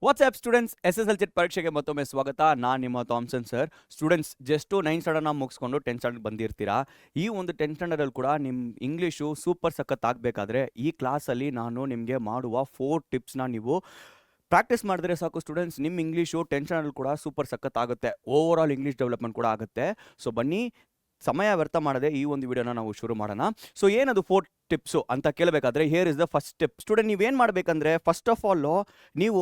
WhatsApp students SSL ಚೆಟ್ ಪರೀಕ್ಷೆಗೆ ಮತ್ತೊಮ್ಮೆ ಸ್ವಾಗತ. ನಾನು ನಿಮ್ಮ Thomson sir. Students just 9th ಸ್ಟ್ಯಾಂಡರ್ಡ್ನ ಮುಗಿಸ್ಕೊಂಡು 10th ಸ್ಟ್ಯಾಂಡರ್ಡ್ ಬಂದಿರ್ತೀರಾ. ಈ ಒಂದು 10th ಸ್ಟ್ಯಾಂಡರ್ಡಲ್ಲಿ ಕೂಡ ನಿಮ್ಮ ಇಂಗ್ಲೀಷು ಸೂಪರ್ ಸಖತ್ ಆಗಬೇಕಾದ್ರೆ ಈ ಕ್ಲಾಸಲ್ಲಿ ನಾನು ನಿಮಗೆ ಮಾಡುವ 4 ಟಿಪ್ಸ್ನ ನೀವು ಪ್ರಾಕ್ಟೀಸ್ ಮಾಡಿದ್ರೆ ಸಾಕು ಸ್ಟೂಡೆಂಟ್ಸ್. ನಿಮ್ಮ ಇಂಗ್ಲೀಷು 10th ಸ್ಟ್ಯಾಂಡರ್ಡ್ ಕೂಡ ಸೂಪರ್ ಸಖತ್ ಆಗುತ್ತೆ. ಓವರ್ ಆಲ್ ಇಂಗ್ಲೀಷ್ ಡೆವಲಪ್ಮೆಂಟ್ ಕೂಡ ಆಗುತ್ತೆ. ಸೊ ಬನ್ನಿ, ಸಮಯ ವ್ಯರ್ಥ ಮಾಡದೆ ಈ ಒಂದು ವಿಡಿಯೋನ ನಾವು ಶುರು ಮಾಡೋಣ. ಸೊ ಏನದು 4 ಟಿಪ್ಸು ಅಂತ ಕೇಳಬೇಕಾದ್ರೆ here is the first step. Student ನೀವೇನು ಮಾಡಬೇಕಂದ್ರೆ ಫಸ್ಟ್ ಆಫ್ ಆಲ್ ನೀವು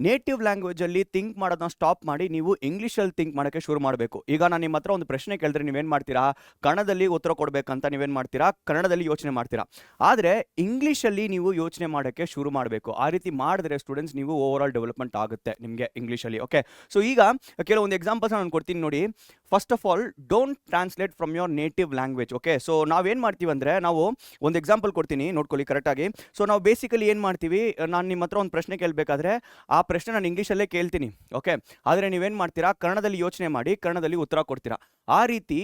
ನೇಟಿವ್ ಲ್ಯಾಂಗ್ವೇಜಲ್ಲಿ ಥಿಂಕ್ ಮಾಡೋದನ್ನ ಸ್ಟಾಪ್ ಮಾಡಿ ನೀವು ಇಂಗ್ಲೀಷಲ್ಲಿ ಥಿಂಕ್ ಮಾಡೋಕ್ಕೆ ಶುರು ಮಾಡಬೇಕು. ಈಗ ನಾನು ನಿಮ್ಮ ಹತ್ರ ಒಂದು ಪ್ರಶ್ನೆ ಕೇಳಿದ್ರೆ ನೀವೇನು ಮಾಡ್ತೀರಾ? ಕನ್ನಡದಲ್ಲಿ ಉತ್ತರ ಕೊಡಬೇಕಂತ ನೀವೇನು ಮಾಡ್ತೀರಾ? ಕನ್ನಡದಲ್ಲಿ ಯೋಚನೆ ಮಾಡ್ತೀರಾ. ಆದರೆ ಇಂಗ್ಲೀಷಲ್ಲಿ ನೀವು ಯೋಚನೆ ಮಾಡೋಕ್ಕೆ ಶುರು ಮಾಡಬೇಕು. ಆ ರೀತಿ ಮಾಡಿದ್ರೆ ಸ್ಟೂಡೆಂಟ್ಸ್ ನೀವು ಓವರ್ ಆಲ್ ಡೆವಲಪ್ಮೆಂಟ್ ಆಗುತ್ತೆ ನಿಮಗೆ ಇಂಗ್ಲೀಷಲ್ಲಿ. ಓಕೆ, ಸೊ ಈಗ ಕೆಲವೊಂದು ಎಕ್ಸಾಂಪಲ್ಸ್ ನಾನು ಕೊಡ್ತೀನಿ ನೋಡಿ. First of all, don't translate from your native language. Okay, so ನಾವೇನು ಮಾಡ್ತೀವಿ ಅಂದರೆ, ನಾವು ಒಂದು ಎಕ್ಸಾಂಪಲ್ ಕೊಡ್ತೀನಿ ನೋಡ್ಕೊಳ್ಳಿ ಕರೆಕ್ಟಾಗಿ. ಸೊ ನಾವು ಬೇಸಿಕಲಿ ಏನು ಮಾಡ್ತೀವಿ, ನಾನು ನಿಮ್ಮ ಹತ್ರ ಒಂದು ಪ್ರಶ್ನೆ ಕೇಳಬೇಕಾದ್ರೆ ಆ ಪ್ರಶ್ನೆ ನಾನು ಇಂಗ್ಲೀಷಲ್ಲೇ ಕೇಳ್ತೀನಿ. ಓಕೆ, ಆದರೆ ನೀವೇನು ಮಾಡ್ತೀರಾ? ಕನ್ನಡದಲ್ಲಿ ಯೋಚನೆ ಮಾಡಿ ಕನ್ನಡದಲ್ಲಿ ಉತ್ತರ ಕೊಡ್ತೀರಾ. ಆ ರೀತಿ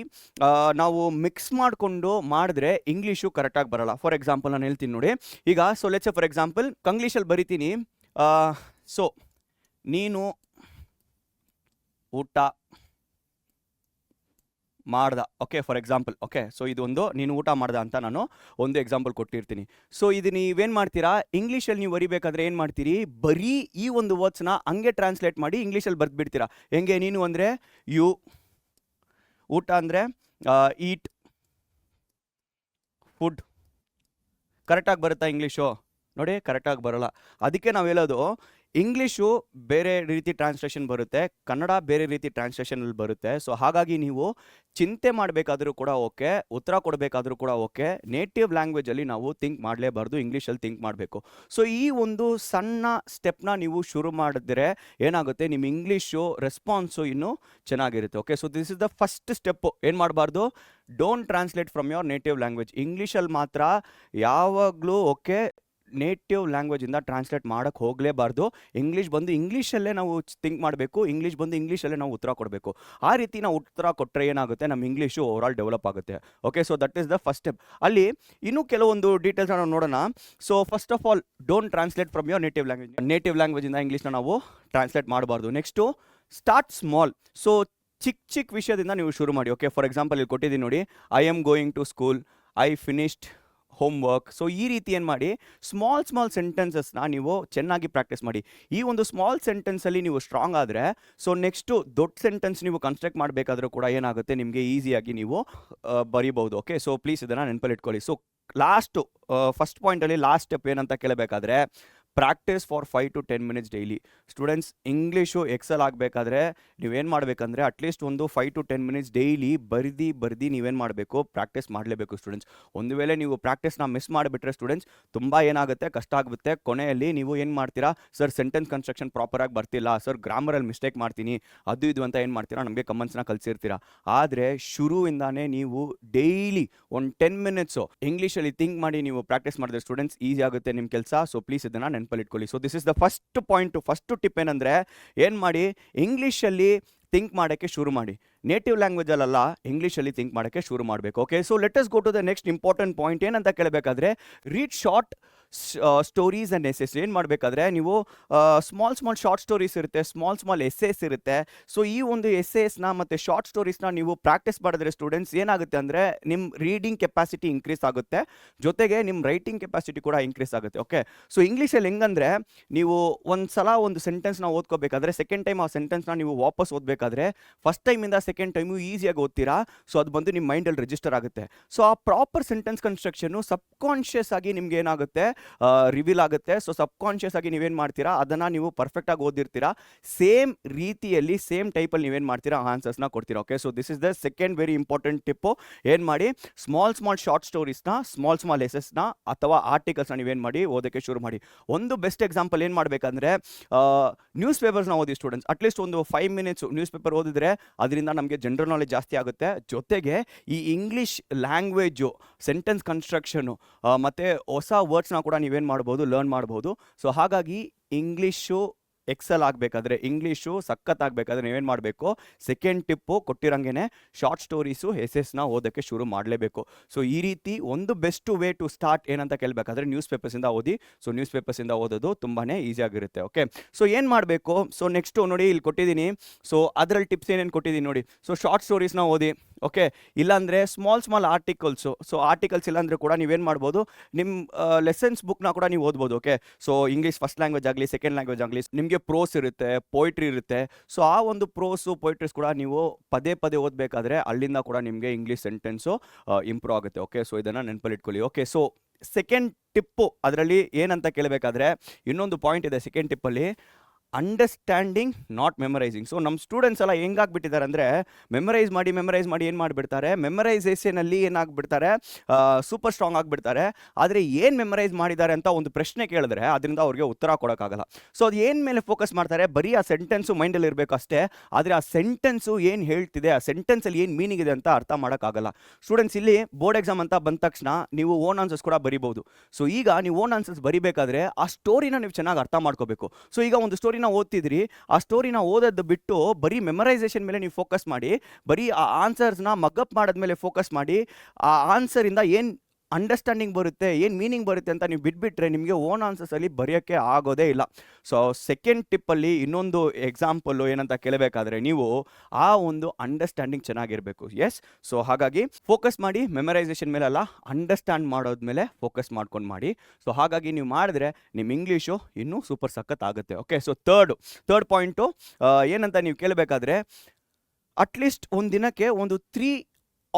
ನಾವು ಮಿಕ್ಸ್ ಮಾಡಿಕೊಂಡು ಮಾಡಿದ್ರೆ ಇಂಗ್ಲೀಷು ಕರೆಕ್ಟಾಗಿ ಬರಲ್ಲ. ಫಾರ್ ಎಕ್ಸಾಂಪಲ್ ನಾನು ಹೇಳ್ತೀನಿ ನೋಡಿ. ಈಗ ಸೊ ಲೆಟ್ಸ್ ಫಾರ್ ಎಕ್ಸಾಂಪಲ್ ಇಂಗ್ಲೀಷಲ್ಲಿ ಬರಿತೀನಿ. ಸೊ ನೀನು ಊಟ ಮಾಡ್ದ. Okay, for example. Okay, so ಇದೊಂದು ನೀನು ಊಟ ಮಾಡ್ದ ಅಂತ ನಾನು ಒಂದು ಎಕ್ಸಾಂಪಲ್ ಕೊಟ್ಟಿರ್ತೀನಿ. ಸೊ ಇದು ನೀವೇನು ಮಾಡ್ತೀರಾ? ಇಂಗ್ಲೀಷಲ್ಲಿ ನೀವು ಬರಿಬೇಕಾದ್ರೆ ಏನು ಮಾಡ್ತೀರಿ? ಬರೀ ಈ ಒಂದು ವರ್ಡ್ಸ್ನ ಹಂಗೆ ಟ್ರಾನ್ಸ್ಲೇಟ್ ಮಾಡಿ ಇಂಗ್ಲೀಷಲ್ಲಿ ಬರೆದ್ಬಿಡ್ತೀರಾ. ಹೆಂಗೆ? ನೀನು ಅಂದರೆ ಯು, ಊಟ ಅಂದರೆ ಈಟ್, ಫುಡ್. ಕರೆಕ್ಟಾಗಿ ಬರುತ್ತಾ ಇಂಗ್ಲೀಷು? ನೋಡಿ, ಕರೆಕ್ಟಾಗಿ ಬರೋಲ್ಲ. ಅದಕ್ಕೆ ನಾವು ಹೇಳೋದು, ಇಂಗ್ಲೀಷು ಬೇರೆ ರೀತಿ ಟ್ರಾನ್ಸ್ಲೇಷನ್ ಬರುತ್ತೆ, ಕನ್ನಡ ಬೇರೆ ರೀತಿ ಟ್ರಾನ್ಸ್ಲೇಷನಲ್ಲಿ ಬರುತ್ತೆ. ಸೊ ಹಾಗಾಗಿ ನೀವು ಚಿಂತೆ ಮಾಡಬೇಕಾದ್ರೂ ಕೂಡ ಓಕೆ, ಉತ್ತರ ಕೊಡಬೇಕಾದ್ರೂ ಕೂಡ ಓಕೆ, ನೇಟಿವ್ ಲ್ಯಾಂಗ್ವೇಜಲ್ಲಿ ನಾವು ಥಿಂಕ್ ಮಾಡಲೇಬಾರ್ದು, ಇಂಗ್ಲೀಷಲ್ಲಿ ಥಿಂಕ್ ಮಾಡಬೇಕು. ಸೊ ಈ ಒಂದು ಸಣ್ಣ ಸ್ಟೆಪ್ನ ನೀವು ಶುರು ಮಾಡಿದ್ರೆ ಏನಾಗುತ್ತೆ, ನಿಮ್ಮ ಇಂಗ್ಲೀಷು ರೆಸ್ಪಾನ್ಸು ಇನ್ನೂ ಚೆನ್ನಾಗಿರುತ್ತೆ. Okay, so this is the first step. ಏನು ಮಾಡಬಾರ್ದು? Don't translate from your native language. ಇಂಗ್ಲೀಷಲ್ಲಿ ಮಾತ್ರ ಯಾವಾಗಲೂ ಓಕೆ, ನೇಟಿವ್ ಲ್ಯಾಂಗ್ವೇಜಿಂದ ಟ್ರಾನ್ಸ್ಲೇಟ್ ಮಾಡೋಕ್ಕೆ ಹೋಗಲೇಬಾರ್ದು. ಇಂಗ್ಲೀಷ್ ಬಂದು ಇಂಗ್ಲೀಷಲ್ಲೇ ನಾವು ಥಿಂಕ್ ಮಾಡಬೇಕು, ಇಂಗ್ಲೀಷ್ ಬಂದು ಇಂಗ್ಲೀಷಲ್ಲೇ ನಾವು ಉತ್ತರ ಕೊಡಬೇಕು. ಆ ರೀತಿ ನಾವು ಉತ್ತರ ಕೊಟ್ಟರೆ ಏನಾಗುತ್ತೆ, ನಮ್ಮ ಇಂಗ್ಲೀಷು ಓವರ್ ಆಲ್ ಡೆವಲಪ್ ಆಗುತ್ತೆ. Okay, so that is the first step. ಅಲ್ಲಿ ಇನ್ನೂ ಕೆಲವೊಂದು ಡೀಟೇಲ್ಸ್ನ ನಾವು ನೋಡೋಣ. So first of all, don't translate from your native language. Native ಲ್ಯಾಂಗ್ವೇಜಿಂದ ಇಂಗ್ಲೀಷ್ನ ನಾವು ಟ್ರಾನ್ಸ್ಲೇಟ್ ಮಾಡಬಾರ್ದು. Next, start small. ಸೊ ಚಿಕ್ಕ ವಿಷಯದಿಂದ ನೀವು ಶುರು ಮಾಡಿ. ಓಕೆ, ಫಾರ್ ಎಕ್ಸಾಂಪಲ್ ಇಲ್ಲಿ ಕೊಟ್ಟಿದ್ದೀನಿ ನೋಡಿ. I am going to school, I finished homework. So ಈ ರೀತಿ ಏನು ಮಾಡಿ, ಸ್ಮಾಲ್ ಸೆಂಟೆನ್ಸಸ್ನ ನೀವು ಚೆನ್ನಾಗಿ ಪ್ರಾಕ್ಟೀಸ್ ಮಾಡಿ. ಈ ಒಂದು ಸ್ಮಾಲ್ ಸೆಂಟೆನ್ಸಲ್ಲಿ ನೀವು ಸ್ಟ್ರಾಂಗ್ ಆದರೆ ಸೊ ನೆಕ್ಸ್ಟು ದೊಡ್ಡ ಸೆಂಟೆನ್ಸ್ ನೀವು ಕನ್ಸ್ಟ್ರಕ್ಟ್ ಮಾಡಬೇಕಾದ್ರೂ ಕೂಡ ಏನಾಗುತ್ತೆ, ನಿಮಗೆ ಈಸಿಯಾಗಿ ನೀವು ಬರೀಬಹುದು. ಓಕೆ, ಸೊ ಪ್ಲೀಸ್ ಇದನ್ನು ನೆನಪಲ್ಲಿ ಇಟ್ಕೊಳ್ಳಿ. ಸೊ ಲಾಸ್ಟು ಫಸ್ಟ್ ಪಾಯಿಂಟಲ್ಲಿ ಲಾಸ್ಟ್ ಸ್ಟೆಪ್ ಏನಂತ ಕೇಳಬೇಕಾದ್ರೆ, practice for 5 to 10 minutes daily. Students, English excel ಆಗಬೇಕಾದ್ರೆ ನೀವೇನು ಮಾಡಬೇಕಂದ್ರೆ ಅಟ್ಲೀಸ್ಟ್ ಒಂದು 5 to 10 minutes ಡೈಲಿ ಬರೆದು ನೀವೇನು ಮಾಡಬೇಕು, ಪ್ರಾಕ್ಟೀಸ್ ಮಾಡಲೇಬೇಕು ಸ್ಟೂಡೆಂಟ್ಸ್. ಒಂದು ವೇಳೆ ನೀವು ಪ್ರಾಕ್ಟೀಸ್ನ ಮಿಸ್ ಮಾಡಿಬಿಟ್ರೆ ಸ್ಟೂಡೆಂಟ್ಸ್ ತುಂಬ ಏನಾಗುತ್ತೆ, ಕಷ್ಟ ಆಗುತ್ತೆ. ಕೊನೆಯಲ್ಲಿ ನೀವು ಏನು ಮಾಡ್ತೀರಾ? ಸರ್ ಸೆಂಟೆನ್ಸ್ ಕನ್ಸ್ಟ್ರಕ್ಷನ್ ಪ್ರಾಪರಾಗಿ ಬರ್ತಿಲ್ಲ, ಸರ್ ಗ್ರಾಮರಲ್ಲಿ ಮಿಸ್ಟೇಕ್ ಮಾಡ್ತೀನಿ, ಅದು ಇದು ಅಂತ ಏನು ಮಾಡ್ತೀರಾ, ನಮಗೆ ಕಮೆಂಟ್ಸ್ನ ಕಲಿಸಿರ್ತೀರಾ. ಆದರೆ ಶುರುವಿಂದಾನೇ ನೀವು ಡೈಲಿ ಒಂದು 10 minutes ಇಂಗ್ಲೀಷಲ್ಲಿ ಥಿಂಕ್ ಮಾಡಿ ನೀವು ಪ್ರಾಕ್ಟೀಸ್ ಮಾಡಿದ್ರೆ ಸ್ಟೂಡೆಂಟ್ಸ್ ಈಸಿ ಆಗುತ್ತೆ ನಿಮ್ಮ ಕೆಲಸ. ಸೊ ಪ್ಲೀಸ್ ಇದನ್ನು ನೆನಪಲ್ಲಿ ಇಟ್ಕೊಳ್ಳಿ. So this is the first point. First tip ಏನಂದರೆ, ಏನು ಮಾಡಿ, ಇಂಗ್ಲೀಷಲ್ಲಿ ಥಿಂಕ್ ಮಾಡೋಕ್ಕೆ ಶುರು ಮಾಡಿ. ನೇಟಿವ್ ಲ್ಯಾಂಗ್ವೇಜಲ್ಲ, ಇಂಗ್ಲೀಷಲ್ಲಿ ಥಿಂಕ್ ಮಾಡೋಕ್ಕೆ ಶುರು ಮಾಡಬೇಕು. Okay, so let us go to the next important point. ಏನಂತ ಕೇಳಬೇಕಾದ್ರೆ, read short stories and essays. ಏನು ಮಾಡಬೇಕಾದ್ರೆ ನೀವು ಸ್ಮಾಲ್ ಶಾರ್ಟ್ ಸ್ಟೋರೀಸ್ ಇರುತ್ತೆ, ಸ್ಮಾಲ್ ಎಸ್ಸೇಸ್ ಇರುತ್ತೆ. ಸೊ ಈ ಒಂದು ಎಸ್ಸೇಸ್ನ ಮತ್ತು ಶಾರ್ಟ್ ಸ್ಟೋರೀಸ್ನ ನೀವು ಪ್ರಾಕ್ಟೀಸ್ ಮಾಡಿದ್ರೆ ಸ್ಟೂಡೆಂಟ್ಸ್ ಏನಾಗುತ್ತೆ ಅಂದರೆ, ನಿಮ್ಮ ರೀಡಿಂಗ್ ಕೆಪಾಸಿಟಿ ಇನ್ಕ್ರೀಸ್ ಆಗುತ್ತೆ, ಜೊತೆಗೆ ನಿಮ್ಮ ರೈಟಿಂಗ್ ಕೆಪಾಸಿಟಿ ಕೂಡ ಇನ್ಕ್ರೀಸ್ ಆಗುತ್ತೆ. ಓಕೆ, ಸೊ ಇಂಗ್ಲೀಷಲ್ಲಿ ಹೆಂಗಂದರೆ, ನೀವು ಒಂದು ಸಲ ಒಂದು ಸೆಂಟೆನ್ಸ್ನ ಓದ್ಕೋಬೇಕಾದ್ರೆ ಸೆಕೆಂಡ್ ಟೈಮ್ ಆ ಸೆಂಟೆನ್ಸ್ನ ನೀವು ವಾಪಸ್ ಓದಬೇಕಾದ್ರೆ ಫಸ್ಟ್ ಟೈಮಿಂದ ಸೆಕೆಂಡ್ ಟೈಮು ಈಸಿಯಾಗಿ ಓದ್ತೀರಾ. ಸೊ ಅದು ಬಂದು ನಿಮ್ಮ ಮೈಂಡಲ್ಲಿ ರಿಜಿಸ್ಟರ್ ಆಗುತ್ತೆ. ಸೊ ಆ ಪ್ರಾಪರ್ ಸೆಂಟೆನ್ಸ್ ಕನ್ಸ್ಟ್ರಕ್ಷನ್ನು ಸಬ್ಕಾನ್ಷಿಯಸ್ ಆಗಿ ನಿಮ್ಗೆ ಏನಾಗುತ್ತೆ, ರಿವೀಲ್ ಆಗುತ್ತೆ. ಸೊ ಸಬ್ಕಾನ್ಷಿಯಸ್ ಆಗಿ ನೀವೇನು ಮಾಡ್ತೀರಾ, ಅದನ್ನು ನೀವು ಪರ್ಫೆಕ್ಟಾಗಿ ಓದಿರ್ತೀರಾ. ಸೇಮ್ ರೀತಿಯಲ್ಲಿ ಸೇಮ್ ಟೈಪಲ್ಲಿ ನೀವೇನು ಮಾಡ್ತೀರಾ, ಆನ್ಸರ್ಸ್ನ ಕೊಡ್ತೀರಾ. Okay, so this is the second very important Tipu. ಏನು ಮಾಡಿ, ಸ್ಮಾಲ್ ಶಾರ್ಟ್ ಸ್ಟೋರೀಸ್ನ, ಸ್ಮಾಲ್ ಎಸೆಸ್ನ ಅಥವಾ ಆರ್ಟಿಕಲ್ಸ್ನ ನೀವೇನು ಮಾಡಿ ಓದೋಕ್ಕೆ ಶುರು ಮಾಡಿ. ಒಂದು ಬೆಸ್ಟ್ ಎಕ್ಸಾಂಪಲ್ ಏನು ಮಾಡಬೇಕಂದ್ರೆ, ನ್ಯೂಸ್ ಪೇಪರ್ಸ್ನ ಓದಿ ಸ್ಟೂಡೆಂಟ್ಸ್. ಅಟ್ಲೀಸ್ಟ್ ಒಂದು 5 minutes ನ್ಯೂಸ್ ಪೇಪರ್ ಓದಿದ್ರೆ ಅದರಿಂದ ನಮಗೆ ಜನರಲ್ ನಾಲೆಜ್ ಜಾಸ್ತಿ ಆಗುತ್ತೆ. ಜೊತೆಗೆ ಈ ಇಂಗ್ಲೀಷ್ ಲ್ಯಾಂಗ್ವೇಜು, ಸೆಂಟೆನ್ಸ್ ಕನ್ಸ್ಟ್ರಕ್ಷನು ಮತ್ತು ಹೊಸ ವರ್ಡ್ಸ್ನ ಕೂಡ ನೀವೇನು ಮಾಡ್ಬೋದು, ಲರ್ನ್ ಮಾಡ್ಬೋದು. ಸೊ ಹಾಗಾಗಿ ಇಂಗ್ಲೀಷು ಎಕ್ಸೆಲ್ ಆಗಬೇಕಾದ್ರೆ, ಇಂಗ್ಲೀಷು ಸಖತ್ತಾಗಬೇಕಾದ್ರೆ ನೀವೇನು ಮಾಡಬೇಕು, ಸೆಕೆಂಡ್ ಟಿಪ್ಪು ಕೊಟ್ಟಿರಂಗೆ ಶಾರ್ಟ್ ಸ್ಟೋರೀಸು ಎಸ್ಸೆಸ್ನ ಓದೋಕ್ಕೆ ಶುರು ಮಾಡಲೇಬೇಕು. ಸೊ ಈ ರೀತಿ ಒಂದು ಬೆಸ್ಟ್ ವೇ ಟು ಸ್ಟಾರ್ಟ್ ಏನಂತ ಕೇಳಬೇಕಾದ್ರೆ ನ್ಯೂಸ್ ಪೇಪರ್ಸಿಂದ ಓದಿ. ಸೊ ನ್ಯೂಸ್ ಪೇಪರ್ಸಿಂದ ಓದೋದು ತುಂಬಾ ಈಸಿಯಾಗಿರುತ್ತೆ. ಓಕೆ, ಸೊ ಏನು ಮಾಡಬೇಕು, ಸೊ ನೆಕ್ಸ್ಟು ನೋಡಿ ಇಲ್ಲಿ ಕೊಟ್ಟಿದ್ದೀನಿ. ಸೊ ಅದರಲ್ಲಿ ಟಿಪ್ಸ್ ಏನೇನು ಕೊಟ್ಟಿದ್ದೀನಿ ನೋಡಿ. ಸೊ ಶಾರ್ಟ್ ಸ್ಟೋರೀಸ್ನ ಓದಿ. ಓಕೆ, ಇಲ್ಲಾಂದರೆ ಸ್ಮಾಲ್ ಆರ್ಟಿಕಲ್ಸು. ಸೊ ಆರ್ಟಿಕಲ್ಸ್ ಇಲ್ಲಾಂದರೆ ಕೂಡ ನೀವೇನು ಮಾಡ್ಬೋದು, ನಿಮ್ಮ ಲೆಸನ್ಸ್ ಬುಕ್ನ ಕೂಡ ನೀವು ಓದ್ಬೋದು. Okay, so English first language ಆಗಲಿ ಸೆಕೆಂಡ್ ಲ್ಯಾಂಗ್ವೇಜ್ ಆಗಲಿ ನಿಮಗೆ ಪ್ರೋಸ್ ಇರುತ್ತೆ, ಪೋಯಿಟ್ರಿ ಇರುತ್ತೆ. ಸೊ ಆ ಒಂದು ಪ್ರೋಸು ಪೋಯಿಟ್ರೀಸ್ ಕೂಡ ನೀವು ಪದೇ ಓದಬೇಕಾದ್ರೆ ಅಲ್ಲಿಂದ ಕೂಡ ನಿಮಗೆ ಇಂಗ್ಲೀಷ್ ಸೆಂಟೆನ್ಸು ಇಂಪ್ರೂವ್ ಆಗುತ್ತೆ. ಓಕೆ, ಸೊ ಇದನ್ನು ನೆನಪಲ್ಲಿ ಇಟ್ಕೊಳ್ಳಿ. ಓಕೆ, ಸೊ ಸೆಕೆಂಡ್ ಟಿಪ್ಪು ಅದರಲ್ಲಿ ಏನಂತ ಕೇಳಬೇಕಾದ್ರೆ ಇನ್ನೊಂದು ಪಾಯಿಂಟ್ ಇದೆ ಸೆಕೆಂಡ್ ಟಿಪ್ಪಲ್ಲಿ, ಅಂಡರ್ಸ್ಟ್ಯಾಂಡಿಂಗ್ ನಾಟ್ ಮೆಮರೈಸಿಂಗ್. ಸೊ ನಮ್ಮ ಸ್ಟೂಡೆಂಟ್ಸ್ ಎಲ್ಲ ಹೆಂಗಾಗ್ಬಿಟ್ಟಿದ್ದಾರೆ ಅಂದರೆ ಮೆಮರೈಸ್ ಮಾಡಿ ಏನು ಮಾಡಿಬಿಡ್ತಾರೆ, ಮೆಮರೈಸೇಷನಲ್ಲಿ ಏನಾಗ್ಬಿಡ್ತಾರೆ, ಸೂಪರ್ ಸ್ಟ್ರಾಂಗ್ ಆಗಿಬಿಡ್ತಾರೆ. ಆದರೆ ಏನು ಮೆಮರೈಸ್ ಮಾಡಿದ್ದಾರೆ ಅಂತ ಒಂದು ಪ್ರಶ್ನೆ ಕೇಳಿದ್ರೆ ಅದರಿಂದ ಅವ್ರಿಗೆ ಉತ್ತರ ಕೊಡೋಕ್ಕಾಗಲ್ಲ. ಸೊ ಅದು ಏನು ಮೇಲೆ ಫೋಕಸ್ ಮಾಡ್ತಾರೆ, ಬರೀ ಆ ಸೆಂಟೆನ್ಸು ಮೈಂಡಲ್ಲಿ ಇರಬೇಕು ಅಷ್ಟೇ. ಆದರೆ ಆ ಸೆಂಟೆನ್ಸು ಏನು ಹೇಳ್ತಿದೆ, ಆ ಸೆಂಟೆನ್ಸಲ್ಲಿ ಏನು ಮೀನಿಂಗ್ ಇದೆ ಅಂತ ಅರ್ಥ ಮಾಡೋಕ್ಕಾಗಲ್ಲ. ಸ್ಟೂಡೆಂಟ್ಸ್ ಇಲ್ಲಿ ಬೋರ್ಡ್ ಎಕ್ಸಾಮ್ ಅಂತ ಬಂದ ತಕ್ಷಣ ನೀವು ಓನ್ ಆನ್ಸರ್ಸ್ ಕೂಡ ಬರಿಬೋದು. ಸೊ ಈಗ ನೀವು ಓನ್ ಆನ್ಸರ್ಸ್ ಬರಿಬೇಕಾದ್ರೆ ಆ ಸ್ಟೋರಿನ ನೀವು ಚೆನ್ನಾಗಿ ಅರ್ಥ ಮಾಡ್ಕೋಬೇಕು. ಸೊ ಈಗ ಒಂದು ಸ್ಟೋರಿನ ಓದ್ತಿದ್ರಿ, ಆ ಸ್ಟೋರಿನ ಓದೋದು ಬಿಟ್ಟು ಬರೀ ಮೆಮರೈಸೇಷನ್ ಮೇಲೆ ನೀವು ಫೋಕಸ್ ಮಾಡಿ, ಬರೀ ಆ ಆನ್ಸರ್ಸ್ನ ಮಗಪ್ ಮಾಡೋದ್ಮೇಲೆ ಫೋಕಸ್ ಮಾಡಿ, ಆ ಆನ್ಸರಿಂದ ಏನು ಅಂಡರ್ಸ್ಟ್ಯಾಂಡಿಂಗ್ ಬರುತ್ತೆ, ಏನು ಮೀನಿಂಗ್ ಬರುತ್ತೆ ಅಂತ ನೀವು ಬಿಟ್ಬಿಟ್ರೆ ನಿಮಗೆ ಓನ್ ಆನ್ಸರ್ಸಲ್ಲಿ ಬರೆಯೋಕ್ಕೆ ಆಗೋದೇ ಇಲ್ಲ. ಸೊ ಸೆಕೆಂಡ್ ಟಿಪ್ಪಲ್ಲಿ ಇನ್ನೊಂದು ಎಕ್ಸಾಂಪಲ್ಲು ಏನಂತ ಕೇಳಬೇಕಾದ್ರೆ ನೀವು ಆ ಒಂದು ಅಂಡರ್ಸ್ಟ್ಯಾಂಡಿಂಗ್ ಚೆನ್ನಾಗಿರಬೇಕು. ಎಸ್, ಸೊ ಹಾಗಾಗಿ ಫೋಕಸ್ ಮಾಡಿ ಮೆಮರೈಸೇಷನ್ ಮೇಲೆಲ್ಲ ಅಂಡರ್ಸ್ಟ್ಯಾಂಡ್ ಮಾಡೋದ್ಮೇಲೆ ಫೋಕಸ್ ಮಾಡ್ಕೊಂಡು ಮಾಡಿ. ಸೊ ಹಾಗಾಗಿ ನೀವು ಮಾಡಿದ್ರೆ ನಿಮ್ಮ ಇಂಗ್ಲೀಷು ಇನ್ನೂ ಸೂಪರ್ ಸಖತ್ ಆಗುತ್ತೆ. ಓಕೆ, ಸೊ ಥರ್ಡ್ ಪಾಯಿಂಟು ಏನಂತ ನೀವು ಕೇಳಬೇಕಾದ್ರೆ ಅಟ್ಲೀಸ್ಟ್ ಒಂದು ದಿನಕ್ಕೆ ಒಂದು 3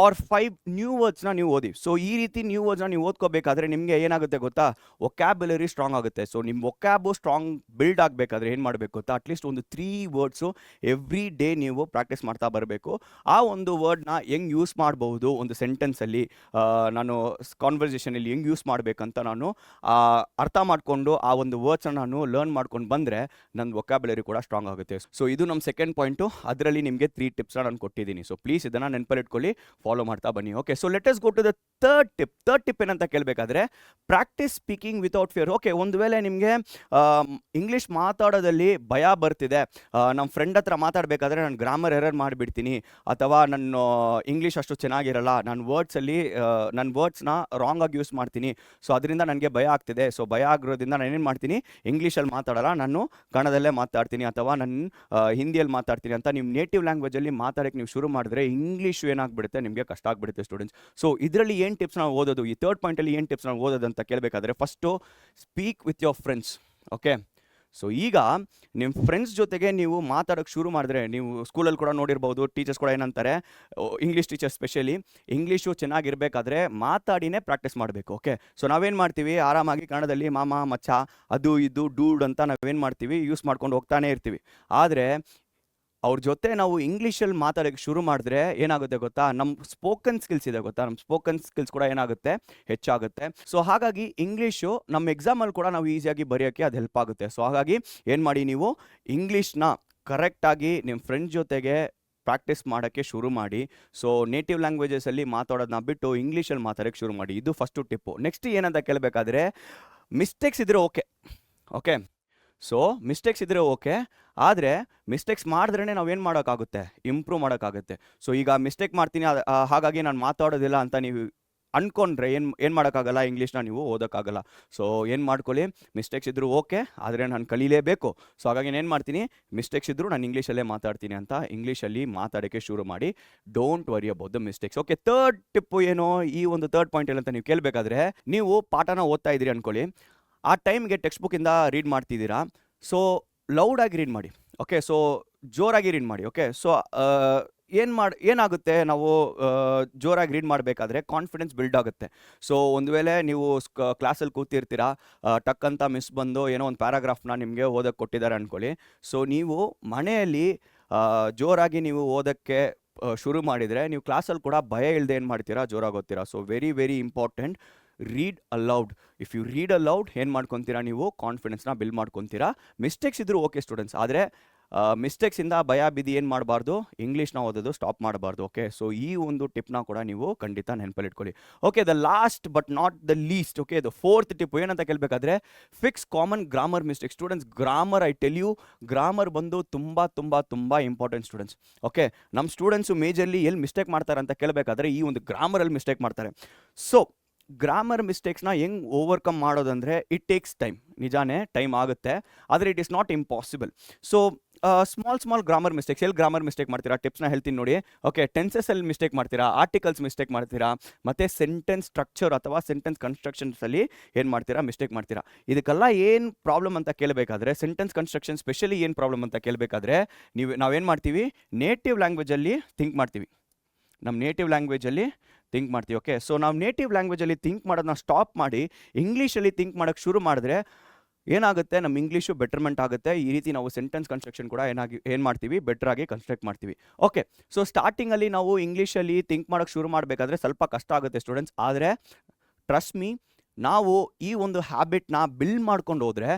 or 5 ನ್ಯೂ ವರ್ಡ್ಸ್ನ ನೀವು ಓದಿ. ಸೊ ಈ ರೀತಿ ನ್ಯೂ ವರ್ಡ್ಸ್ನ ನೀವು ಓದ್ಕೋಬೇಕಾದ್ರೆ ನಿಮಗೆ ಏನಾಗುತ್ತೆ ಗೊತ್ತಾ, ವೊಕ್ಯಾಬುಲರಿ ಸ್ಟ್ರಾಂಗ್ ಆಗುತ್ತೆ. ಸೊ ನಿಮ್ಮ ವೊಕ್ಯಾಬು ಸ್ಟ್ರಾಂಗ್ ಬಿಲ್ಡ್ ಆಗಬೇಕಾದ್ರೆ ಏನು ಮಾಡಬೇಕು ಗೊತ್ತಾ, ಅಟ್ಲೀಸ್ಟ್ ಒಂದು 3 ವರ್ಡ್ಸು ಎವ್ರಿ ಡೇ ನೀವು ಪ್ರಾಕ್ಟೀಸ್ ಮಾಡ್ತಾ ಬರಬೇಕು. ಆ ಒಂದು ವರ್ಡ್ನ ಹೆಂಗೆ ಯೂಸ್ ಮಾಡ್ಬೋದು ಒಂದು ಸೆಂಟೆನ್ಸಲ್ಲಿ, ನಾನು ಕಾನ್ವರ್ಸೇಷನಲ್ಲಿ ಹೆಂಗೆ ಯೂಸ್ ಮಾಡಬೇಕಂತ ನಾನು ಅರ್ಥ ಮಾಡಿಕೊಂಡು ಆ ಒಂದು ವರ್ಡ್ಸನ್ನು ನಾನು ಲರ್ನ್ ಮಾಡ್ಕೊಂಡು ಬಂದರೆ ನನ್ನ ವೊಕ್ಯಾಬುಲರಿ ಕೂಡ ಸ್ಟ್ರಾಂಗ್ ಆಗುತ್ತೆ. ಸೊ ಇದು ನಮ್ಮ ಸೆಕೆಂಡ್ ಪಾಯಿಂಟು. ಅದರಲ್ಲಿ ನಿಮಗೆ 3 ಟಿಪ್ಸ್ನ ನಾನು ಕೊಟ್ಟಿದ್ದೀನಿ. ಸೊ ಪ್ಲೀಸ್ ಇದನ್ನು ನೆನಪಲ್ಲಿಟ್ಕೊಳ್ಳಿ, ಫಾಲೋ ಮಾಡ್ತಾ ಬನ್ನಿ. Okay, so let us go to the third tip ಏನಂತ ಕೇಳಬೇಕಾದ್ರೆ practice speaking without fear. Okay, ಒಂದು ವೇಳೆ ನಿಮಗೆ ಇಂಗ್ಲೀಷ್ ಮಾತಾಡೋದಲ್ಲಿ ಭಯ ಬರ್ತಿದೆ, ನಮ್ಮ ಫ್ರೆಂಡ್ ಹತ್ರ ಮಾತಾಡಬೇಕಾದ್ರೆ ನಾನು ಗ್ರಾಮರ್ ಎರರ್ ಮಾಡಿಬಿಡ್ತೀನಿ, ಅಥವಾ ನನ್ನ ಇಂಗ್ಲೀಷ್ ಅಷ್ಟು ಚೆನ್ನಾಗಿರಲ್ಲ, ನನ್ನ ವರ್ಡ್ಸ್ನ ರಾಂಗ್ ಆಗಿ ಯೂಸ್ ಮಾಡ್ತೀನಿ, ಸೊ ಅದರಿಂದ ನನಗೆ ಭಯ ಆಗ್ತಿದೆ. ಸೊ ಭಯ ಆಗಿರೋದ್ರಿಂದ ನಾನು ಏನು ಮಾಡ್ತೀನಿ, ಇಂಗ್ಲೀಷಲ್ಲಿ ಮಾತಾಡಲ್ಲ, ನಾನು ಕನ್ನಡದಲ್ಲೇ ಮಾತಾಡ್ತೀನಿ ಅಥವಾ ನಾನು ಹಿಂದಿಯಲ್ಲಿ ಮಾತಾಡ್ತೀನಿ ಅಂತ ನೀವು ನೇಟಿವ್ ಲ್ಯಾಂಗ್ವೇಜಲ್ಲಿ ಮಾತಾಡೋಕ್ಕೆ ನೀವು ಶುರು ಮಾಡಿದ್ರೆ ಇಂಗ್ಲೀಷು ಏನಾಗ್ಬಿಡುತ್ತೆ, ನಿಮಗೆ ಕಷ್ಟ ಆಗಿಬಿಡುತ್ತೆ ಸ್ಟೂಡೆಂಟ್ಸ್. ಸೊ ಇದರಲ್ಲಿ ಏನು ಟಿಪ್ಸ್ ನಾವು ಓದೋದು, ಈ ಥರ್ಡ್ ಪಾಯಿಂಟಲ್ಲಿ ಏನು ಟಿಪ್ಸ್ ನಾವು ಓದೋದು ಅಂತ ಕೇಳಬೇಕಾದ್ರೆ first speak with your friends. Okay, so ಈಗ ನಿಮ್ಮ ಫ್ರೆಂಡ್ಸ್ ಜೊತೆಗೆ ನೀವು ಮಾತಾಡೋಕ್ಕೆ ಶುರು ಮಾಡಿದ್ರೆ, ನೀವು ಸ್ಕೂಲಲ್ಲಿ ಕೂಡ ನೋಡಿರ್ಬೋದು, ಟೀಚರ್ಸ್ ಕೂಡ ಏನಂತಾರೆ, ಇಂಗ್ಲೀಷ್ ಟೀಚರ್ಸ್ ಸ್ಪೆಷಲಿ ಇಂಗ್ಲೀಷು ಚೆನ್ನಾಗಿರಬೇಕಾದ್ರೆ ಮಾತಾಡಿನೇ ಪ್ರಾಕ್ಟೀಸ್ ಮಾಡಬೇಕು. ಓಕೆ, ಸೊ ನಾವೇನು ಮಾಡ್ತೀವಿ, ಆರಾಮಾಗಿ ಕನ್ನಡದಲ್ಲಿ ಮಾಮ ಮಚ್ಚ ಅದು ಇದು ಡೂಡ್ ಅಂತ ನಾವೇನು ಮಾಡ್ತೀವಿ, ಯೂಸ್ ಮಾಡ್ಕೊಂಡು ಹೋಗ್ತಾನೆ ಇರ್ತೀವಿ. ಆದರೆ ಅವ್ರ ಜೊತೆ ನಾವು ಇಂಗ್ಲೀಷಲ್ಲಿ ಮಾತಾಡೋಕ್ಕೆ ಶುರು ಮಾಡಿದ್ರೆ ಏನಾಗುತ್ತೆ ಗೊತ್ತಾ, ನಮ್ಮ ಸ್ಪೋಕನ್ ಸ್ಕಿಲ್ಸ್ ಇದೆ ಗೊತ್ತಾ, ನಮ್ಮ ಸ್ಪೋಕನ್ ಸ್ಕಿಲ್ಸ್ ಕೂಡ ಏನಾಗುತ್ತೆ, ಹೆಚ್ಚಾಗುತ್ತೆ. ಸೊ ಹಾಗಾಗಿ ಇಂಗ್ಲೀಷು ನಮ್ಮ ಎಕ್ಸಾಮಲ್ಲಿ ಕೂಡ ನಾವು ಈಸಿಯಾಗಿ ಬರೆಯೋಕ್ಕೆ ಅದು ಹೆಲ್ಪ್ ಆಗುತ್ತೆ. ಸೊ ಹಾಗಾಗಿ ಏನು ಮಾಡಿ, ನೀವು ಇಂಗ್ಲೀಷ್ನ ಕರೆಕ್ಟಾಗಿ ನಿಮ್ಮ ಫ್ರೆಂಡ್ಸ್ ಜೊತೆಗೆ ಪ್ರಾಕ್ಟೀಸ್ ಮಾಡೋಕ್ಕೆ ಶುರು ಮಾಡಿ. ಸೊ ನೇಟಿವ್ ಲ್ಯಾಂಗ್ವೇಜಸಲ್ಲಿ ಮಾತಾಡೋದನ್ನ ಬಿಟ್ಟು ಇಂಗ್ಲೀಷಲ್ಲಿ ಮಾತಾಡೋಕ್ಕೆ ಶುರು ಮಾಡಿ. ಇದು ಫಸ್ಟು ಟಿಪ್ಪು. ನೆಕ್ಸ್ಟ್ ಏನಂತ ಕೇಳಬೇಕಾದ್ರೆ ಮಿಸ್ಟೇಕ್ಸ್ ಇದ್ದರೆ ಓಕೆ, ಸೊ ಮಿಸ್ಟೇಕ್ಸ್ ಇದ್ದರೆ ಓಕೆ, ಆದರೆ ಮಿಸ್ಟೇಕ್ಸ್ ಮಾಡಿದ್ರೇ ನಾವೇನು ಮಾಡೋಕ್ಕಾಗುತ್ತೆ, ಇಂಪ್ರೂವ್ ಮಾಡೋಕ್ಕಾಗುತ್ತೆ. ಸೊ ಈಗ ಮಿಸ್ಟೇಕ್ ಮಾಡ್ತೀನಿ ಹಾಗಾಗಿ ನಾನು ಮಾತಾಡೋದಿಲ್ಲ ಅಂತ ನೀವು ಅಂದ್ಕೊಂಡ್ರೆ ಏನು ಮಾಡೋಕ್ಕಾಗಲ್ಲ, ಇಂಗ್ಲೀಷ್ನ ನೀವು ಓದೋಕ್ಕಾಗಲ್ಲ. ಸೊ ಏನು ಮಾಡ್ಕೊಳ್ಳಿ, ಮಿಸ್ಟೇಕ್ಸ್ ಇದ್ದರೂ ಓಕೆ, ಆದರೆ ನಾನು ಕಲೀಲೇಬೇಕು. ಸೊ ಹಾಗಾಗಿ ಏನು ಮಾಡ್ತೀನಿ, ಮಿಸ್ಟೇಕ್ಸ್ ಇದ್ದರೂ ನಾನು ಇಂಗ್ಲೀಷಲ್ಲೇ ಮಾತಾಡ್ತೀನಿ ಅಂತ ಇಂಗ್ಲೀಷಲ್ಲಿ ಮಾತಾಡೋಕ್ಕೆ ಶುರು ಮಾಡಿ. Don't worry about the mistakes. Okay, third Tipu ಏನು, ಈ ಒಂದು ಥರ್ಡ್ ಪಾಯಿಂಟ್ ಏನಂತ ನೀವು ಕೇಳಬೇಕಾದ್ರೆ, ನೀವು ಪಾಠನ ಓದ್ತಾ ಇದ್ದೀರಿ ಅಂದ್ಕೊಳ್ಳಿ, ಆ ಟೈಮ್ಗೆ ಟೆಕ್ಸ್ಟ್ ಬುಕ್ಕಿಂದ ರೀಡ್ ಮಾಡ್ತಿದ್ದೀರಾ. ಸೊ ಲೌಡಾಗಿ ರೀಡ್ ಮಾಡಿ. ಓಕೆ, ಸೊ ಜೋರಾಗಿ ರೀಡ್ ಮಾಡಿ. ಓಕೆ, ಸೊ ಏನಾಗುತ್ತೆ, ನಾವು ಜೋರಾಗಿ ರೀಡ್ ಮಾಡಬೇಕಾದ್ರೆ ಕಾನ್ಫಿಡೆನ್ಸ್ ಬಿಲ್ಡ್ ಆಗುತ್ತೆ. ಸೊ ಒಂದು ವೇಳೆ ನೀವು ಕ್ಲಾಸಲ್ಲಿ ಕೂತಿರ್ತೀರಾ, ಟಕ್ ಅಂತ ಮಿಸ್ ಬಂದು ಏನೋ ಒಂದು ಪ್ಯಾರಾಗ್ರಾಫ್ನ ನಿಮಗೆ ಓದೋಕ್ಕೆ ಕೊಟ್ಟಿದ್ದಾರೆ ಅಂದ್ಕೊಳ್ಳಿ. ಸೊ ನೀವು ಮನೆಯಲ್ಲಿ ಜೋರಾಗಿ ನೀವು ಓದೋಕ್ಕೆ ಶುರು ಮಾಡಿದರೆ ನೀವು ಕ್ಲಾಸಲ್ಲಿ ಕೂಡ ಭಯ ಇಲ್ಲದೆ ಏನು ಮಾಡ್ತೀರಾ, ಜೋರಾಗಿ ಓದ್ತೀರಾ. So very important, read aloud. If you read aloud ಏನು ಮಾಡ್ಕೊತೀರಾ, ನೀವು ಕಾನ್ಫಿಡೆನ್ಸ್ನ ಬಿಲ್ಡ್ ಮಾಡ್ಕೊತೀರಾ. ಮಿಸ್ಟೇಕ್ಸ್ ಇದ್ದರೂ ಓಕೆ ಸ್ಟೂಡೆಂಟ್ಸ್, ಆದರೆ ಮಿಸ್ಟೇಕ್ಸಿಂದ ಭಯ ಬಿದ್ದು ಏನು ಮಾಡಬಾರ್ದು, ಇಂಗ್ಲೀಷ್ನ ಓದೋದು ಸ್ಟಾಪ್ ಮಾಡಬಾರ್ದು. ಓಕೆ, ಸೊ ಈ ಒಂದು ಟಿಪ್ನ ಕೂಡ ನೀವು ಖಂಡಿತ ನೆನಪಲ್ಲಿಟ್ಕೊಳ್ಳಿ. Okay, the last but not the least, okay, the fourth tip ಏನಂತ ಕೇಳಬೇಕಾದ್ರೆ, fix common grammar mistake. Students, grammar, I tell you, grammar ಬಂದು ತುಂಬ ತುಂಬ ತುಂಬ ಇಂಪಾರ್ಟೆಂಟ್ ಸ್ಟೂಡೆಂಟ್ಸ್. ಓಕೆ, ನಮ್ಮ ಸ್ಟೂಡೆಂಟ್ಸು ಮೇಜರ್ಲಿ ಎಲ್ಲಿ ಮಿಸ್ಟೇಕ್ ಮಾಡ್ತಾರೆ ಅಂತ ಕೇಳಬೇಕಾದ್ರೆ ಈ ಒಂದು ಗ್ರಾಮರಲ್ಲಿ ಮಿಸ್ಟೇಕ್ ಮಾಡ್ತಾರೆ. ಸೊ ಗ್ರಾಮರ್ ಮಿಸ್ಟೇಕ್ಸ್ನ ಹೆಂಗೆ ಓವರ್ಕಮ್ ಮಾಡೋದಂದರೆ ಇಟ್ ಟೇಕ್ಸ್ ಟೈಮ್, ನಿಜಾನೇ ಟೈಮ್ ಆಗುತ್ತೆ, ಆದರೆ it is not impossible. So small grammar mistakes, ಎಲ್ಲಿ ಗ್ರಾಮರ್ ಮಿಸ್ಟೇಕ್ ಮಾಡ್ತೀರಾ ಟಿಪ್ಸ್ನ ಹೇಳ್ತೀನಿ ನೋಡಿ. ಓಕೆ, ಟೆನ್ಸಸಲ್ಲಿ ಮಿಸ್ಟೇಕ್ ಮಾಡ್ತೀರಾ, ಆರ್ಟಿಕಲ್ಸ್ ಮಿಸ್ಟೇಕ್ ಮಾಡ್ತೀರಾ, ಮತ್ತು ಸೆಂಟೆನ್ಸ್ ಸ್ಟ್ರಕ್ಚರ್ ಅಥವಾ ಸೆಂಟೆನ್ಸ್ ಕನ್ಸ್ಟ್ರಕ್ಷನ್ಸಲ್ಲಿ ಏನು ಮಾಡ್ತೀರಾ, ಮಿಸ್ಟೇಕ್ ಮಾಡ್ತೀರಾ. ಇದಕ್ಕೆಲ್ಲ ಏನು ಪ್ರಾಬ್ಲಮ್ ಅಂತ ಕೇಳಬೇಕಾದ್ರೆ, ಸೆಂಟೆನ್ಸ್ ಕನ್ಸ್ಟ್ರಕ್ಷನ್ ಸ್ಪೆಷಲಿ ಏನು ಪ್ರಾಬ್ಲಮ್ ಅಂತ ಕೇಳಬೇಕಾದ್ರೆ, ನಾವೇನು ಮಾಡ್ತೀವಿ, ನೇಟಿವ್ ಲ್ಯಾಂಗ್ವೇಜಲ್ಲಿ ಥಿಂಕ್ ಮಾಡ್ತೀವಿ, ನಮ್ಮ ನೇಟಿವ್ ಲ್ಯಾಂಗ್ವೇಜಲ್ಲಿ ಥಿಂಕ್ ಮಾಡ್ತೀವಿ. ಓಕೆ, ಸೊ ನಾವು ನೇಟಿವ್ ಲ್ಯಾಂಗ್ವೇಜಲ್ಲಿ ಥಿಂಕ್ ಮಾಡೋದನ್ನ ಸ್ಟಾಪ್ ಮಾಡಿ ಇಂಗ್ಲೀಷಲ್ಲಿ ಥಿಂಕ್ ಮಾಡೋಕ್ಕೆ ಶುರು ಮಾಡಿದ್ರೆ ಏನಾಗುತ್ತೆ, ನಮ್ಮ ಇಂಗ್ಲೀಷು ಬೆಟರ್ಮೆಂಟ್ ಆಗುತ್ತೆ. ಈ ರೀತಿ ನಾವು ಸೆಂಟೆನ್ಸ್ ಕನ್ಸ್ಟ್ರಕ್ಷನ್ ಕೂಡ ಏನು ಮಾಡ್ತೀವಿ, ಬೆಟ್ರಾಗಿ ಕನ್ಸ್ಟ್ರಕ್ಟ್ ಮಾಡ್ತೀವಿ. ಓಕೆ, ಸೊ ಸ್ಟಾರ್ಟಿಂಗಲ್ಲಿ ನಾವು ಇಂಗ್ಲೀಷಲ್ಲಿ ಥಿಂಕ್ ಮಾಡೋಕ್ಕೆ ಶುರು ಮಾಡಬೇಕಾದ್ರೆ ಸ್ವಲ್ಪ ಕಷ್ಟ ಆಗುತ್ತೆ ಸ್ಟೂಡೆಂಟ್ಸ್, ಆದರೆ ಟ್ರಸ್ಟ್ ಮೀ, ನಾವು ಈ ಒಂದು ಹ್ಯಾಬಿಟ್ನ ಬಿಲ್ಡ್ ಮಾಡ್ಕೊಂಡು ಹೋದರೆ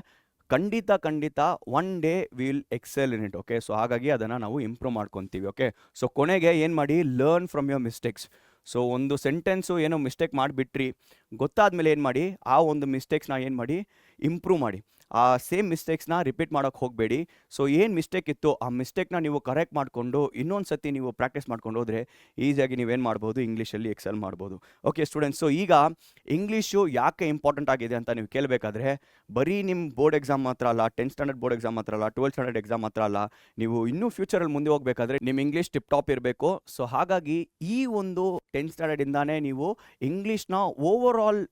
ಖಂಡಿತ one day will excel in it. Okay, so ಹಾಗಾಗಿ ಅದನ್ನು ನಾವು ಇಂಪ್ರೂವ್ ಮಾಡ್ಕೊತೀವಿ. ಓಕೆ, ಸೊ ಕೊನೆಗೆ ಏನು ಮಾಡಿ, learn from your mistakes. So ಒಂದು ಸೆಂಟೆನ್ಸು ಏನೋ ಮಿಸ್ಟೇಕ್ ಮಾಡಿಬಿಟ್ರಿ, ಗೊತ್ತಾದ್ಮೇಲೆ ಏನು ಮಾಡಿ, ಆ ಒಂದು ಮಿಸ್ಟೇಕ್ಸ್ನ ಏನು ಮಾಡಿ, ಇಂಪ್ರೂವ್ ಮಾಡಿ. ಆ ಸೇಮ್ ಮಿಸ್ಟೇಕ್ಸ್ನ ರಿಪೀಟ್ ಮಾಡೋಕ್ಕೆ ಹೋಗಬೇಡಿ. ಸೊ ಏನು ಮಿಸ್ಟೇಕ್ ಇತ್ತು ಆ ಮಿಸ್ಟೇಕ್ನ ನೀವು ಕರೆಕ್ಟ್ ಮಾಡಿಕೊಂಡು ಇನ್ನೊಂದು ಸತಿ ನೀವು ಪ್ರಾಕ್ಟೀಸ್ ಮಾಡ್ಕೊಂಡು ಹೋದರೆ ಈಸಿಯಾಗಿ ನೀವೇನು ಮಾಡ್ಬೋದು, ಇಂಗ್ಲೀಷಲ್ಲಿ ಎಕ್ಸೆಲ್ ಮಾಡ್ಬೋದು. ಓಕೆ ಸ್ಟೂಡೆಂಟ್ಸ್, ಸೊ ಈಗ ಇಂಗ್ಲೀಷು ಯಾಕೆ ಇಂಪಾರ್ಟೆಂಟ್ ಆಗಿದೆ ಅಂತ ನೀವು ಕೇಳಬೇಕಾದ್ರೆ, ಬರೀ ನಿಮ್ಮ ಬೋರ್ಡ್ ಎಕ್ಸಾಮ್ ಮಾತ್ರ ಅಲ್ಲ, 10th ಸ್ಟ್ಯಾಂಡರ್ಡ್ ಬೋರ್ಡ್ ಎಕ್ಸಾಮ್ ಮಾತ್ರ ಅಲ್ಲ, 12th ಸ್ಟ್ಯಾಂಡರ್ಡ್ ಎಕ್ಸಾಮ್ ಮಾತ್ರ ಅಲ್ಲ, ನೀವು ಇನ್ನೂ ಫ್ಯೂಚರಲ್ಲಿ ಮುಂದೆ ಹೋಗಬೇಕಾದ್ರೆ ನಿಮ್ಮ ಇಂಗ್ಲೀಷ್ ಟಿಪ್ ಟಾಪ್ ಇರಬೇಕು. ಸೊ ಹಾಗಾಗಿ ಈ ಒಂದು 10th ಸ್ಟ್ಯಾಂಡರ್ಡಿಂದಾನೇ ನೀವು ಇಂಗ್ಲೀಷ್ನ ಓವರ್ ಆಲ್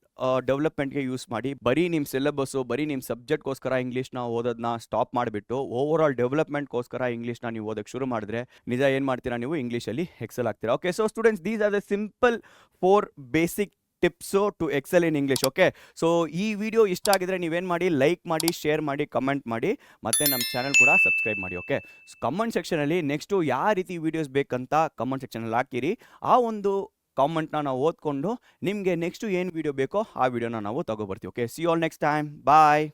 ಡೆವಲಪ್ಮೆಂಟ್ಗೆ ಯೂಸ್ ಮಾಡಿ. ಬರೀ ನಿಮ್ಮ ಸಿಲೆಬಸ್ಸು, ಬರೀ ನಿಮ್ಮ ಸಬ್ಜೆಕ್ಟ್ಗೋಸ್ಕರ ಇಂಗ್ಲೀಷ್ನ ಓದೋದನ್ನ ಸ್ಟಾಪ್ ಮಾಡಿಬಿಟ್ಟು ಓವರ್ ಆಲ್ ಡೆವಲಪ್ಮೆಂಟ್ಗೋಸ್ಕರ ಇಂಗ್ಲೀಷ್ನ ನೀವು ಓದೋಕ್ಕೆ ಶುರು ಮಾಡಿದ್ರೆ ನಿಜ ಏನು ಮಾಡ್ತೀರಾ, ನೀವು ಇಂಗ್ಲೀಷಲ್ಲಿ ಎಕ್ಸೆಲ್ ಆಗ್ತೀರಾ. Okay, so students, these are the simple 4 basic tips to excel in English. Okay, so ಈ ವಿಡಿಯೋ ಇಷ್ಟ ಆಗಿದ್ರೆ ನೀವೇನು ಮಾಡಿ, ಲೈಕ್ ಮಾಡಿ, ಶೇರ್ ಮಾಡಿ, ಕಮೆಂಟ್ ಮಾಡಿ, ಮತ್ತು ನಮ್ಮ ಚಾನಲ್ ಕೂಡ ಸಬ್ಸ್ಕ್ರೈಬ್ ಮಾಡಿ. ಓಕೆ, ಕಮೆಂಟ್ ಸೆಕ್ಷನಲ್ಲಿ ನೆಕ್ಸ್ಟು ಯಾವ ರೀತಿ ವೀಡಿಯೋಸ್ ಬೇಕಂತ ಕಮೆಂಟ್ ಸೆಕ್ಷನಲ್ಲಿ ಹಾಕಿರಿ. ಆ ಒಂದು ಕಾಮೆಂಟ್ನ ನಾವು ಓದ್ಕೊಂಡು ನಿಮಗೆ ನೆಕ್ಸ್ಟು ಏನು ವೀಡಿಯೋ ಬೇಕೋ ಆ ವಿಡಿಯೋನ ನಾವು ತಗೊಬರ್ತೀವಿ. Okay, see all next time, ಬಾಯ್.